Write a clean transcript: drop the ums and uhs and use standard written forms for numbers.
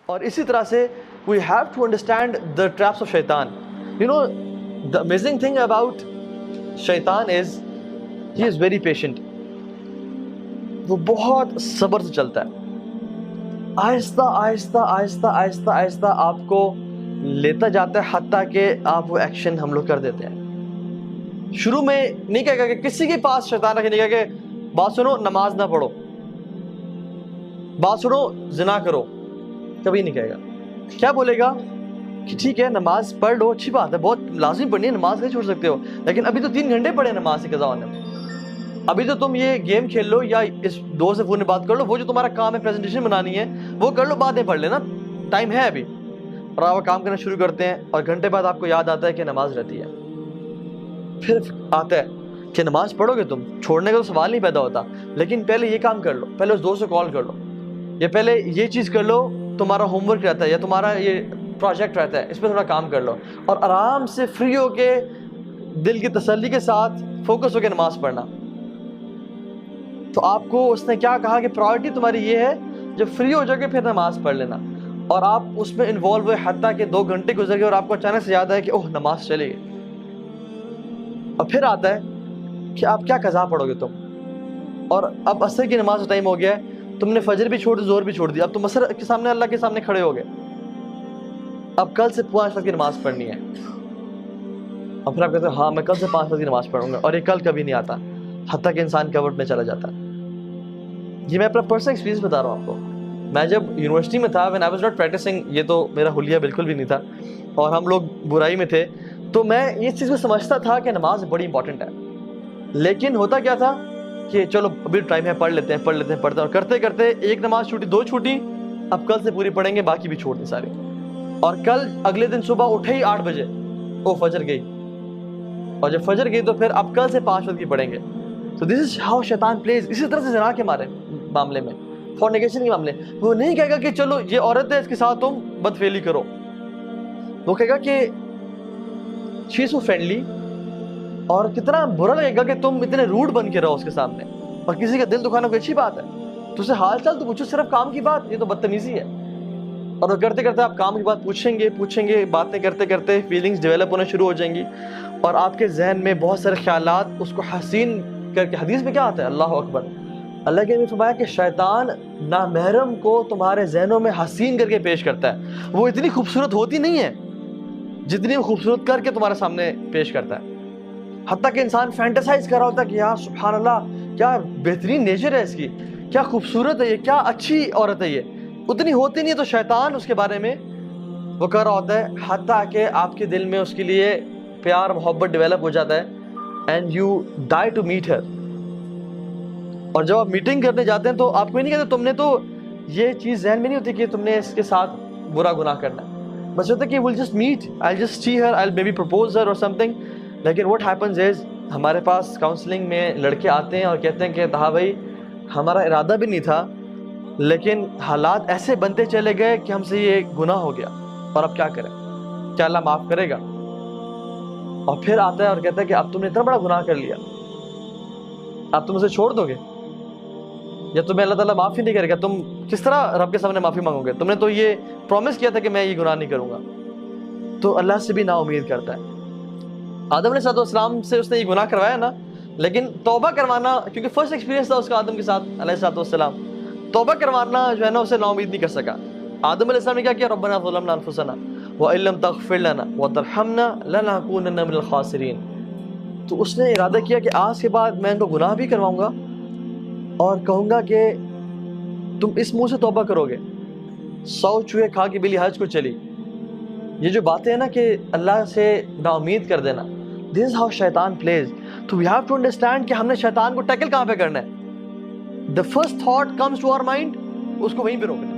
اور اسی طرح سے we have to understand the traps of shaitan. You know, the amazing thing about shaitan is he is very patient. وہ بہت صبر سے چلتا ہے، آہستہ آہستہ آہستہ آہستہ آہستہ آپ کو لیتا جاتا ہے، حتیٰ کہ آپ وہ ایکشن ہم لوگ کر دیتے ہیں۔ شروع میں نہیں کہے گا کہ کسی کے پاس شیطان رکھے، نہیں کہے کہ بات سنو نماز نہ پڑھو، بات سنو زنا کرو، کبھی نہیں کہے گا۔ کیا بولے گا کہ ٹھیک ہے نماز پڑھ لو، اچھی بات ہے، بہت لازمی پڑھنی ہے، نماز نہیں چھوڑ سکتے ہو، لیکن ابھی تو 3 گھنٹے پڑھے نماز کی قضا ہونے میں، ابھی تو تم یہ گیم کھیل لو یا اس دوست سے فون میں بات کر لو، وہ جو تمہارا کام ہے پریزنٹیشن بنانی ہے وہ کر لو، بعد میں پڑھ لینا، ٹائم ہے ابھی۔ اور آپ کام کرنا شروع کرتے ہیں اور گھنٹے بعد آپ کو یاد آتا ہے کہ نماز رہتی ہے، پھر آتا ہے کہ نماز پڑھو گے تم، چھوڑنے کا تو سوال نہیں پیدا ہوتا، لیکن پہلے یہ کام کر لو، پہلے اس دوست سے کال کر لو، یا پہلے یہ چیز کر لو، تمہارا ہوم ورک رہتا ہے یا تمہارا یہ پروجیکٹ رہتا ہے، اس پہ تھوڑا کام کر لو، اور آرام سے فری ہو کے دل کی تسلی کے ساتھ فوکس ہو کے نماز پڑھنا۔ تو آپ کو اس نے کیا کہا کہ پرائورٹی تمہاری یہ ہے، جب فری ہو جاؤ گے پھر نماز پڑھ لینا، اور آپ اس میں انوالو ہوئے حتیٰ کہ 2 گھنٹے گزر گئے اور آپ کو اچانک سے یاد آئے کہ اوہ نماز چلے گئی، اور پھر آتا ہے کہ آپ کیا قضا پڑھو گے تم، اور اب عصر کی نماز کا ٹائم ہو گیا ہے، تم نے فجر بھی چھوڑ دی، ظہر بھی چھوڑ دی، اب تم عصر کے سامنے اللہ کے سامنے کھڑے ہو گئے، اب کل سے 5 وقت کی نماز پڑھنی ہے، اور پھر آپ کہتے ہیں ہاں میں کل سے 5 وقت کی نماز پڑھوں گا، اور یہ کل کبھی نہیں آتا، حتیٰ کہ انسان کورٹ میں چلا جاتا ہے۔ یہ میں اپنا پرسنل ایکسپیرینس بتا رہا ہوں آپ کو، میں جب یونیورسٹی میں تھا، when I was not practicing، یہ تو میرا حلیہ بالکل بھی نہیں تھا، اور ہم لوگ برائی میں تھے، تو میں اس چیز کو سمجھتا تھا کہ نماز بڑی امپورٹنٹ ہے، لیکن ہوتا کیا تھا کہ چلو ابھی ٹائم ہے، پڑھ لیتے ہیں پڑھتے ہیں، اور کرتے کرتے ایک نماز چھوٹی، 2 چھوٹی، اب کل سے پوری پڑھیں گے، باقی بھی چھوڑ دیں ساری، اور کل اگلے دن صبح اٹھے ہی 8 بجے، وہ فجر گئی، اور جب فجر گئی تو پھر اب کل سے 5 وقت کی پڑھیں گے۔ تو دس از ہاؤ شیطان پلیز۔ اسی طرح سے زنا کے معاملے میں، فورنیکیشن کے معاملے، وہ نہیں کہے گا کہ چلو یہ عورت ہے اس کے ساتھ تم بدفعلی کرو، وہ کہے گا کہ شی از سو فرینڈلی، اور کتنا برا لگے گا کہ تم اتنے روڈ بن کے رہو اس کے سامنے، اور کسی کا دل دکھانا کوئی اچھی بات ہے، تو اسے حال چال تو پوچھو، صرف کام کی بات، یہ تو بدتمیزی ہے۔ اور وہ کرتے کرتے آپ کام کی بات پوچھیں گے، باتیں کرتے کرتے فیلنگز ڈیولپ ہونا شروع ہو جائیں گی، اور آپ کے ذہن میں بہت سارے خیالات اس کو حسین کر کے، حدیث میں کیا آتا ہے، اللہ اکبر، اللہ کے نے فرمایا کہ شیطان نامحرم کو تمہارے ذہنوں میں حسین کر کے پیش کرتا ہے، وہ اتنی خوبصورت ہوتی نہیں ہے جتنی وہ خوبصورت کر کے تمہارے سامنے پیش کرتا ہے، حتیٰ کہ انسان فینٹیسائز کر رہا ہوتا ہے کہ یار سبحان اللہ کیا بہترین نیچر ہے اس کی، کیا خوبصورت ہے یہ، کیا اچھی عورت ہے یہ، اتنی ہوتی نہیں ہے، تو شیطان اس کے بارے میں وہ کر رہا ہوتا ہے، حتیٰ کہ آپ کے دل میں اس کے لیے پیار محبت ڈیولپ ہو جاتا ہے، and you die to meet her, اور جب آپ میٹنگ کرنے جاتے ہیں تو آپ کو نہیں کہتے، تم نے تو یہ چیز ذہن میں نہیں ہوتی کہ تم نے اس کے ساتھ برا گناہ کرنا ہے، بس ہوتا ہے کہ we'll just meet, I'll just see her, I'll maybe propose her or something، لیکن what happens is ہمارے پاس کاؤنسلنگ میں لڑکے آتے ہیں اور کہتے ہیں کہ ہاں بھائی ہمارا ارادہ بھی نہیں تھا، لیکن حالات ایسے بنتے چلے گئے کہ ہم سے یہ گناہ ہو گیا، اور اب کیا کریں، کیا اللہ معاف کرے گا؟ اور پھر آتا ہے اور کہتا ہے کہ اب تم نے اتنا بڑا گناہ کر لیا، اب تم اسے چھوڑ دو گے، یا تمہیں اللہ تعالیٰ معافی نہیں کرے گا، تم کس طرح رب کے سامنے معافی مانگو گے؟ تم نے تو یہ پرومس کیا تھا کہ میں یہ گناہ نہیں کروں گا۔ تو اللہ سے بھی نا امید کرتا ہے۔ آدم علیہ السلام سے اس نے یہ گناہ کروایا نا، لیکن توبہ کروانا، کیونکہ فرسٹ ایکسپیرینس تھا اس کا آدم کے ساتھ علیہ السلام، توبہ کروانا جو ہے نا اسے نا امید نہیں کر سکا۔ آدم علیہ السلام نے کیا کیا؟ ربنا ظلمنا انفسنا وان لم تغفر لنا وترحمنا لنکونن من الخاسرین۔ تو اس نے ارادہ کیا کہ آج کے بعد میں ان کو گناہ بھی کرواؤں گا، اور کہوں گا کہ تم اس منہ سے توبہ کرو گے، 100 چوہے کھا کے بلی حج کو چلی۔ یہ جو باتیں ہیں نا کہ اللہ سے نا امید کر دینا، this is how شیطان plays۔ تو we have to understand کہ ہم نے شیطان کو ٹیکل کہاں پہ کرنا ہے۔ the first thought comes to our mind، اس کو وہیں پہ روکنا ہے۔